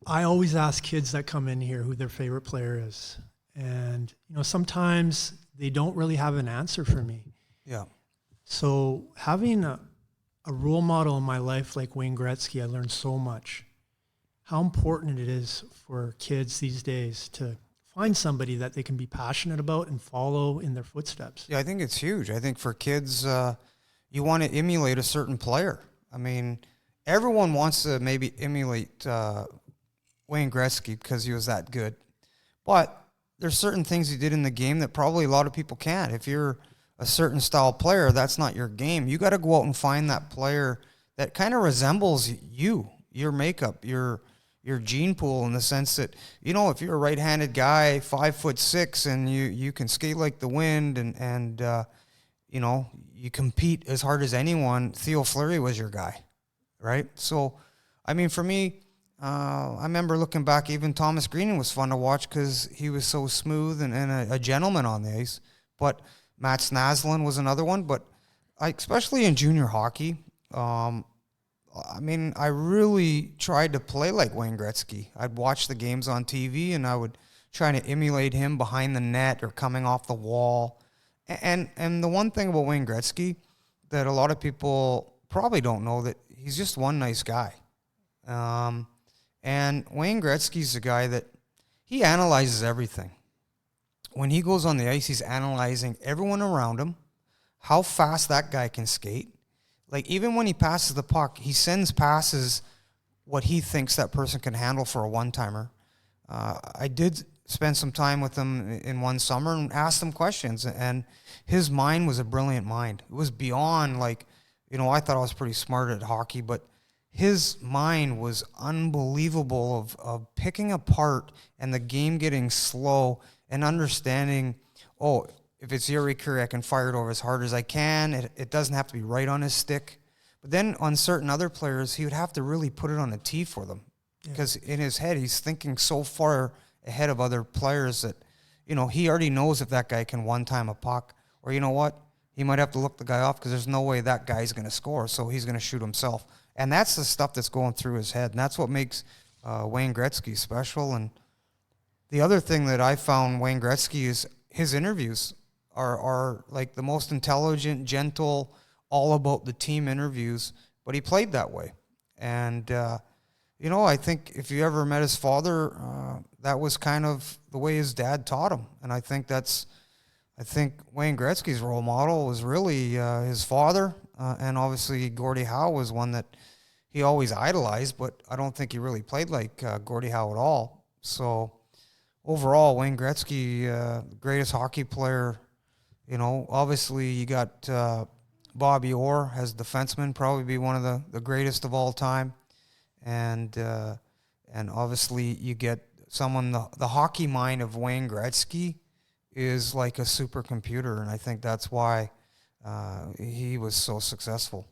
I always ask kids that come in here who their favorite player is. And, sometimes they don't really have an answer for me. Yeah. So having a role model in my life like Wayne Gretzky, I learned so much. How important it is for kids these days to find somebody that they can be passionate about and follow in their footsteps. Yeah, I think it's huge. I think for kids, you want to emulate a certain player. I mean, everyone wants to maybe emulate Wayne Gretzky because he was that good. But there's certain things he did in the game that probably a lot of people can't. If you're a certain style player, that's not your game. You got to go out and find that player that kind of resembles you, your makeup, your gene pool, in the sense that, if you're a right-handed guy, 5'6", and you can skate like the wind and you compete as hard as anyone, Theo Fleury was your guy, right? So, I mean, for me, I remember looking back, even Thomas Greening was fun to watch because he was so smooth and a gentleman on the ice. But Matt Snaslin was another one. But especially in junior hockey, I really tried to play like Wayne Gretzky. I'd watch the games on TV, and I would try to emulate him behind the net or coming off the wall. And the one thing about Wayne Gretzky that a lot of people probably don't know, that he's just one nice guy. And Wayne Gretzky's a guy that he analyzes everything. When he goes on the ice, he's analyzing everyone around him, how fast that guy can skate. Like, even when he passes the puck, he sends passes what he thinks that person can handle for a one-timer. I did spend some time with him in one summer and asked him questions, and his mind was a brilliant mind. It was beyond, I thought I was pretty smart at hockey, but his mind was unbelievable of picking apart and the game getting slow and understanding, if it's Yuri Curry, I can fire it over as hard as I can. It doesn't have to be right on his stick. But then on certain other players, he would have to really put it on a tee for them. Because in his head, he's thinking so far ahead of other players that, he already knows if that guy can one-time a puck. Or you know what? He might have to look the guy off because there's no way that guy's going to score, so he's going to shoot himself. And that's the stuff that's going through his head. And that's what makes Wayne Gretzky special. And the other thing that I found Wayne Gretzky is his interviews are like the most intelligent, gentle, all about the team interviews, but he played that way. And, I think if you ever met his father, that was kind of the way his dad taught him. And I think Wayne Gretzky's role model was really his father, and obviously Gordie Howe was one that he always idolized, but I don't think he really played like Gordie Howe at all. So overall, Wayne Gretzky, the greatest hockey player. Obviously you got Bobby Orr as defenseman, probably be one of the greatest of all time. And obviously you get someone, the hockey mind of Wayne Gretzky is like a supercomputer, and I think that's why he was so successful.